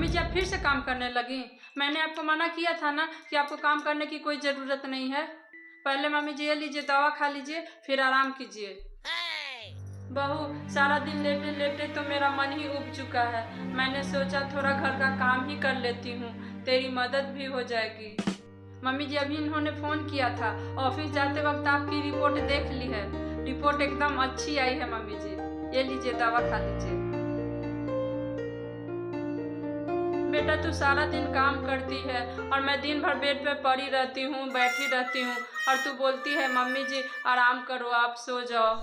Mummy जी आप फिर से काम करने लगी। मैंने आपको मना किया था ना कि आपको काम करने की कोई ज़रूरत नहीं है। पहले मम्मी जी ये लीजिए, दवा खा लीजिए, फिर आराम कीजिए। बहू सारा दिन लेटे लेटे तो मेरा मन ही उब चुका है। मैंने सोचा थोड़ा घर का काम ही कर लेती हूँ, तेरी मदद भी हो जाएगी। मम्मी जी अभी इन्होंने फ़ोन किया था, ऑफिस जाते वक्त आपकी रिपोर्ट देख ली है। रिपोर्ट एकदम अच्छी आई है मम्मी जी, ये लीजिए दवा खा लीजिए। बेटा तू सारा दिन काम करती है और मैं दिन भर बेड पे पड़ी रहती हूँ, बैठी रहती हूँ, और तू बोलती है मम्मी जी आराम करो, आप सो जाओ।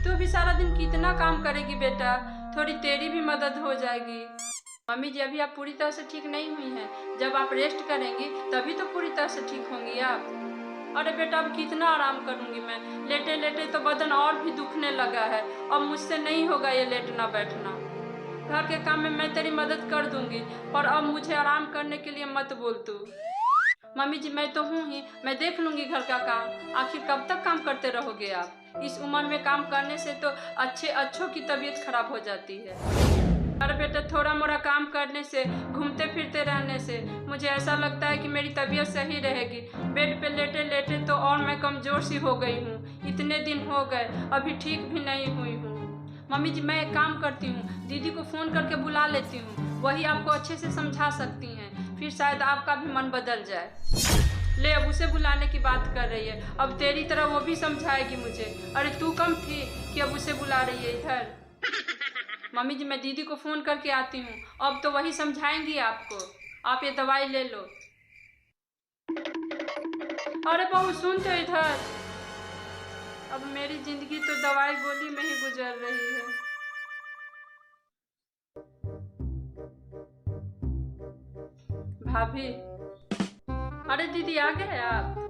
तू भी सारा दिन कितना काम करेगी बेटा, थोड़ी तेरी भी मदद हो जाएगी। मम्मी जी अभी आप पूरी तरह से ठीक नहीं हुई हैं, जब आप रेस्ट करेंगी तभी तो पूरी तरह से ठीक होंगी आप। अरे बेटा अब कितना आराम करूंगी मैं, लेटे लेटे तो बदन और भी दुखने लगा है। अब मुझसे नहीं होगा ये लेटना बैठना। घर के काम में मैं तेरी मदद कर दूंगी, पर अब मुझे आराम करने के लिए मत बोल तू। मम्मी जी मैं तो हूँ ही, मैं देख लूंगी घर का काम। आखिर कब तक काम करते रहोगे आप? इस उम्र में काम करने से तो अच्छों की तबीयत खराब हो जाती है। अरे बेटा थोड़ा मोड़ा काम करने से, घूमते फिरते रहने से मुझे ऐसा लगता है कि मेरी तबीयत सही रहेगी। बेड पे लेटे लेटे तो और मैं कमज़ोर सी हो गई हूँ। इतने दिन हो गए अभी ठीक भी नहीं हुई हूँ। मम्मी जी मैं एक काम करती हूँ, दीदी को फ़ोन करके बुला लेती हूँ, वही आपको अच्छे से समझा सकती हैं, फिर शायद आपका भी मन बदल जाए। ले अब उसे बुलाने की बात कर रही है, अब तेरी तरह वो भी समझाएगी मुझे। अरे तू कम थी कि अब उसे बुला रही है इधर। मम्मी जी मैं दीदी को फ़ोन करके आती हूँ, अब तो वही समझाएंगी आपको। आप ये दवाई ले लो। अरे बहू सुन तो इधर, अब मेरी जिंदगी तो दवाई गोली में ही गुजर रही है। भाभी, अरे दीदी आ गए आप?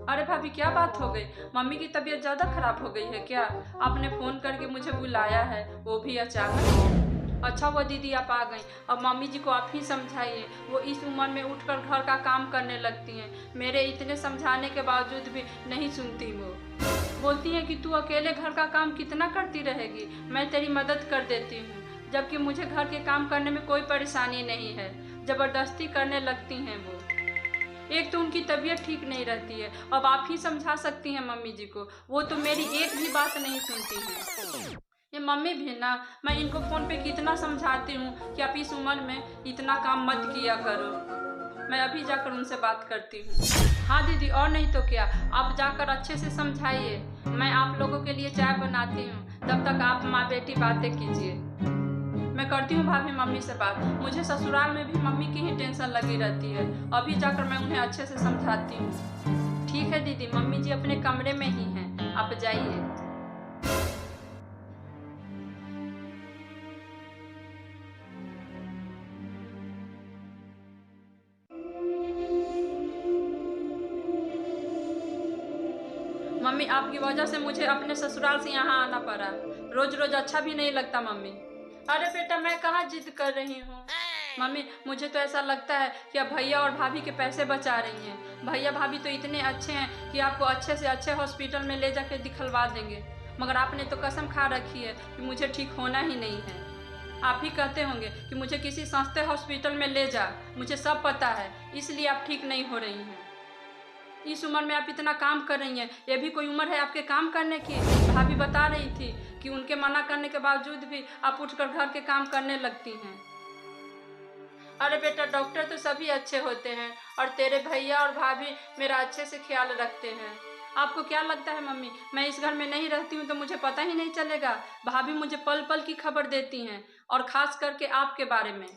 अरे भाभी क्या बात हो गई, मम्मी की तबीयत ज़्यादा खराब हो गई है क्या? आपने फ़ोन करके मुझे बुलाया है, वो भी अचानक। अच्छा हुआ दीदी आप आ गई, अब मम्मी जी को आप ही समझाइए। वो इस उम्र में उठकर घर का काम करने लगती हैं, मेरे इतने समझाने के बावजूद भी नहीं सुनती। वो बोलती हैं कि तू अकेले घर का काम कितना करती रहेगी, मैं तेरी मदद कर देती हूँ। जबकि मुझे घर के काम करने में कोई परेशानी नहीं है, ज़बरदस्ती करने लगती हैं वो। एक तो उनकी तबीयत ठीक नहीं रहती है, अब आप ही समझा सकती हैं मम्मी जी को, वो तो मेरी एक भी बात नहीं सुनती हैं। ये मम्मी भी ना, मैं इनको फ़ोन पे कितना समझाती हूँ कि आप इस उम्र में इतना काम मत किया करो। मैं अभी जाकर उनसे बात करती हूँ। हाँ दीदी और नहीं तो क्या, आप जाकर अच्छे से समझाइए। मैं आप लोगों के लिए चाय बनाती हूँ, तब तक आप माँ बेटी बातें कीजिए। मैं करती हूँ भाभी मम्मी से बात। मुझे ससुराल में भी मम्मी की ही टेंशन लगी रहती है, अभी जाकर मैं उन्हें अच्छे से समझाती हूँ। ठीक है दीदी, मम्मी जी अपने कमरे में ही हैं, आप जाइए। मम्मी आपकी वजह से मुझे अपने ससुराल से यहाँ आना पड़ा, रोज रोज अच्छा भी नहीं लगता मम्मी। अरे बेटा मैं कहाँ जिद कर रही हूँ मम्मी, मुझे तो ऐसा लगता है कि आप भैया और भाभी के पैसे बचा रही हैं। भैया भाभी तो इतने अच्छे हैं कि आपको अच्छे से अच्छे हॉस्पिटल में ले जाकर दिखलवा देंगे, मगर आपने तो कसम खा रखी है कि मुझे ठीक होना ही नहीं है। आप ही कहते होंगे कि मुझे किसी सस्ते हॉस्पिटल में ले जा, मुझे सब पता है, इसलिए आप ठीक नहीं हो रही हैं। इस उम्र में आप इतना काम कर रही हैं, ये भी कोई उम्र है आपके काम करने की? भाभी बता रही थी कि उनके मना करने के बावजूद भी आप उठकर घर के काम करने लगती हैं। अरे बेटा डॉक्टर तो सभी अच्छे होते हैं, और तेरे भैया और भाभी मेरा अच्छे से ख्याल रखते हैं। आपको क्या लगता है मम्मी, मैं इस घर में नहीं रहती हूँ तो मुझे पता ही नहीं चलेगा? भाभी मुझे पल पल की खबर देती हैं, और ख़ास करके आपके बारे में।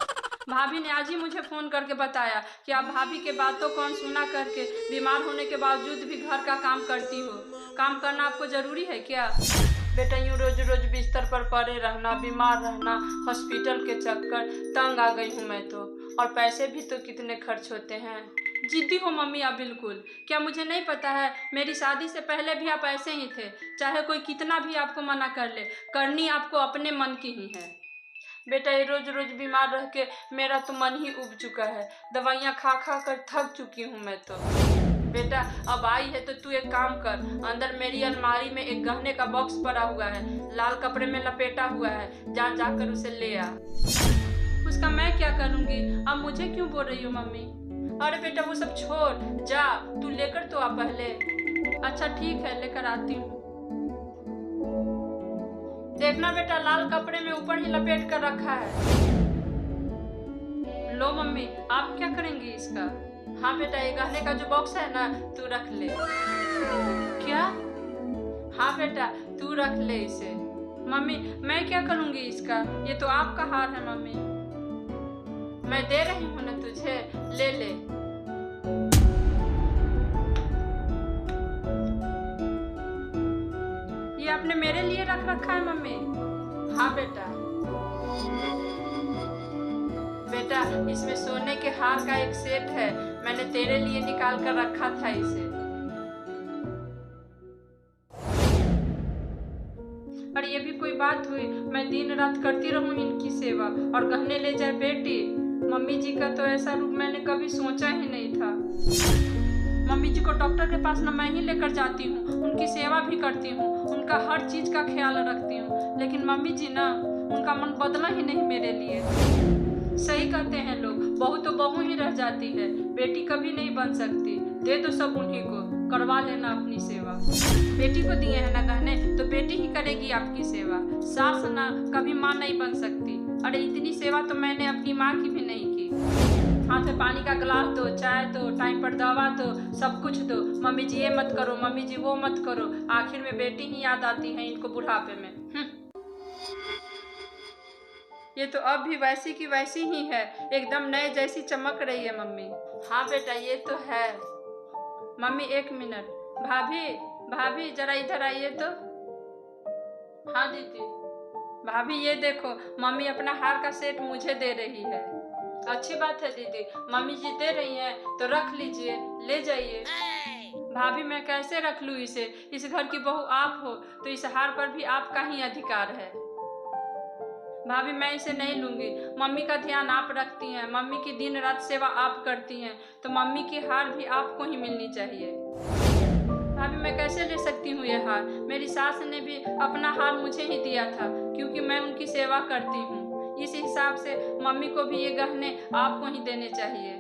भाभी ने आज ही मुझे फ़ोन करके बताया कि आप भाभी के बातों को अनसुना करके बीमार होने के बावजूद भी घर का काम करती हो। काम करना आपको ज़रूरी है क्या? बेटा यूँ रोज रोज बिस्तर पर पड़े रहना, बीमार रहना, हॉस्पिटल के चक्कर, तंग आ गई हूँ मैं तो। और पैसे भी तो कितने खर्च होते हैं। जिद्दी हो मम्मी आप बिल्कुल। क्या मुझे नहीं पता है, मेरी शादी से पहले भी आप ऐसे ही थे। चाहे कोई कितना भी आपको मना कर ले, करनी आपको अपने मन की ही है। बेटा ये रोज रोज बीमार रह के मेरा तो मन ही उब चुका है, दवाइयाँ खा खा कर थक चुकी हूँ मैं तो। बेटा अब आई है तो तू एक काम कर, अंदर मेरी अलमारी में एक गहने का बॉक्स पड़ा हुआ है, लाल कपड़े में लपेटा हुआ है, जा जाकर उसे ले आ। उसका मैं क्या करूँगी? अब मुझे क्यों बोल रही हो मम्मी? अरे बेटा वो सब छोड़, जा तू लेकर तो आ पहले। अच्छा ठीक है, लेकर आती हूँ। देखना बेटा, लाल कपड़े में ऊपर ही लपेट कर रखा है। लो मम्मी, आप क्या करेंगी इसका? हाँ बेटा, ये गहने का जो बॉक्स है ना, तू रख ले। क्या? हाँ बेटा, तू रख ले इसे। मम्मी मैं क्या करूँगी इसका? ये तो आपका हार है मम्मी। मैं दे रही हूँ ना तुझे, ले ले। ये आपने मेरे लिए रख रखा है मम्मी? हाँ बेटा। बेटा इसमें सोने के हार का एक सेट है, मैंने तेरे लिए निकाल कर रखा था इसे। और ये भी कोई बात हुई? मैं दिन रात करती रहूं इनकी सेवा और गहने ले जाए बेटी। मम्मी जी का तो ऐसा रूप मैंने कभी सोचा ही नहीं था। मम्मी जी को डॉक्टर के पास ना मैं ही लेकर जाती हूँ, उनकी सेवा भी करती हूँ, उनका हर चीज का ख्याल रखती हूँ, लेकिन मम्मी जी ना, उनका मन बदला ही नहीं मेरे लिए। सही कहते हैं लोग, बहू तो बहू ही रह जाती है, बेटी कभी नहीं बन सकती। दे दो सब उन्हीं को, करवा लेना अपनी सेवा। बेटी को दिए हैं ना गहने, तो बेटी ही करेगी आपकी सेवा। सास ना कभी माँ नहीं बन सकती। अरे इतनी सेवा तो मैंने अपनी माँ की भी नहीं की। हाथ में पानी का गिलास दो, चाय दो, टाइम पर दवा दो, सब कुछ दो। मम्मी जी ये मत करो, मम्मी जी वो मत करो, आखिर में बेटी ही याद आती है इनको बुढ़ापे में। ये तो अब भी वैसी की वैसी ही है, एकदम नए जैसी चमक रही है मम्मी। हाँ बेटा ये तो है। मम्मी एक मिनट, भाभी भाभी जरा इधर आइए तो। हाँ दीदी। भाभी ये देखो, मम्मी अपना हार का सेट मुझे दे रही है। अच्छी बात है दीदी, मम्मी जी दे रही हैं तो रख लीजिए, ले जाइए। भाभी मैं कैसे रख लूँ इसे? इस घर की बहू आप हो तो इस हार पर भी आपका ही अधिकार है। भाभी मैं इसे नहीं लूंगी, मम्मी का ध्यान आप रखती हैं, मम्मी की दिन रात सेवा आप करती हैं, तो मम्मी की हार भी आपको ही मिलनी चाहिए। भाभी मैं कैसे ले सकती हूँ ये हार? मेरी सास ने भी अपना हार मुझे ही दिया था, क्योंकि मैं उनकी सेवा करती हूँ। इस हिसाब से मम्मी को भी ये गहने आपको ही देने चाहिए।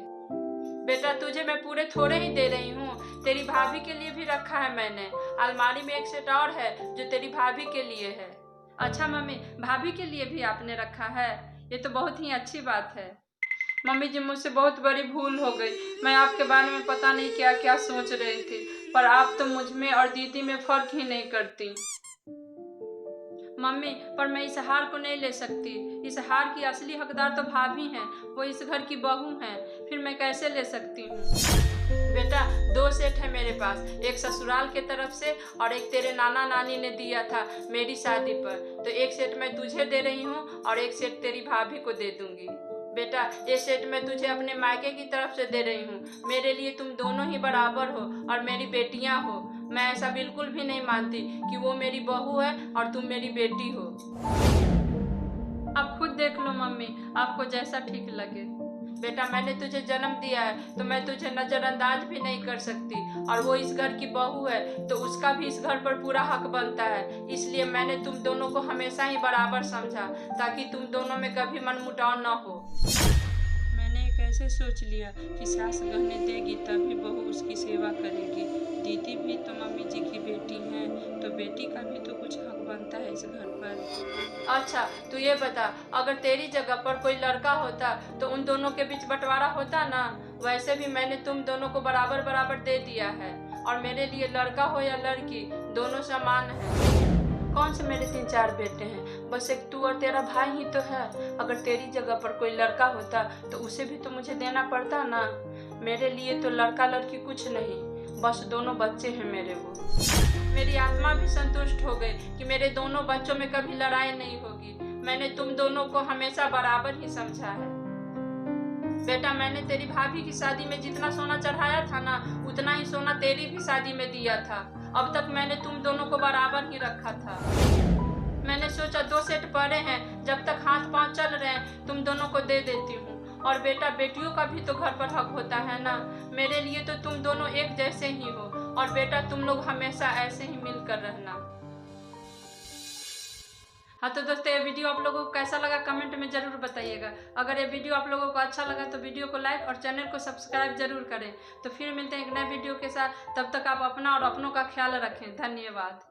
बेटा तुझे मैं पूरे थोड़े ही दे रही हूँ, तेरी भाभी के लिए भी रखा है मैंने। अलमारी में एक सेट और है जो तेरी भाभी के लिए है। अच्छा मम्मी, भाभी के लिए भी आपने रखा है? ये तो बहुत ही अच्छी बात है। मम्मी जी मुझसे बहुत बड़ी भूल हो गई, मैं आपके बारे में पता नहीं क्या क्या सोच रही थी, पर आप तो मुझ में और दीदी में फर्क ही नहीं करती। मम्मी पर मैं इस हार को नहीं ले सकती, इस हार की असली हकदार तो भाभी हैं, वो इस घर की बहू हैं, फिर मैं कैसे ले सकती हूँ? बेटा 2 सेट है मेरे पास, एक ससुराल के तरफ से और एक तेरे नाना नानी ने दिया था मेरी शादी पर, तो एक सेट मैं तुझे दे रही हूँ और एक सेट तेरी भाभी को दे दूंगी। बेटा ये सेट मैं तुझे अपने मायके की तरफ से दे रही हूँ, मेरे लिए तुम दोनों ही बराबर हो और मेरी बेटियाँ हो। मैं ऐसा बिल्कुल भी नहीं मानती कि वो मेरी बहू है और तुम मेरी बेटी हो। अब खुद देख लो मम्मी, आपको जैसा ठीक लगे। बेटा मैंने तुझे जन्म दिया है तो मैं तुझे नजरअंदाज भी नहीं कर सकती, और वो इस घर की बहू है तो उसका भी इस घर पर पूरा हक बनता है। इसलिए मैंने तुम दोनों को हमेशा ही बराबर समझा, ताकि तुम दोनों में कभी मनमुटाव न हो। मैंने एक ऐसे सोच लिया कि सास गहने देगी तभी बहू उसकी सेवा करेगी। दीदी भी तो मम्मी जी की बेटी हैं, तो बेटी का भी तो कुछ हक बनता है इस घर पर। अच्छा तू ये बता, अगर तेरी जगह पर कोई लड़का होता तो उन दोनों के बीच बंटवारा होता ना? वैसे भी मैंने तुम दोनों को बराबर बराबर दे दिया है, और मेरे लिए लड़का हो या लड़की दोनों समान हैं। कौन से मेरे 3-4 बेटे हैं, बस एक तू और तेरा भाई ही तो है। अगर तेरी जगह पर कोई लड़का होता तो उसे भी तो मुझे देना पड़ता ना। मेरे लिए तो लड़का लड़की कुछ नहीं, बस दोनों बच्चे हैं मेरे वो। मेरी आत्मा भी संतुष्ट हो गई कि मेरे दोनों बच्चों में कभी लड़ाई नहीं होगी। मैंने तुम दोनों को हमेशा बराबर ही समझा है। बेटा मैंने तेरी भाभी की शादी में जितना सोना चढ़ाया था ना, उतना ही सोना तेरी भी शादी में दिया था। अब तक मैंने तुम दोनों को बराबर ही रखा था। मैंने सोचा 2 सेट पड़े हैं, जब तक हाथ पांव चल रहे हैं तुम दोनों को दे देती हूँ। और बेटा बेटियों का भी तो घर पर हक होता है ना, मेरे लिए तो तुम दोनों एक जैसे ही हो। और बेटा तुम लोग हमेशा ऐसे ही मिलकर रहना। हाँ तो दोस्तों, ये वीडियो आप लोगों को कैसा लगा कमेंट में ज़रूर बताइएगा। अगर ये वीडियो आप लोगों को अच्छा लगा तो वीडियो को लाइक और चैनल को सब्सक्राइब जरूर करें। तो फिर मिलते हैं एक नए वीडियो के साथ, तब तक आप अपना और अपनों का ख्याल रखें। धन्यवाद।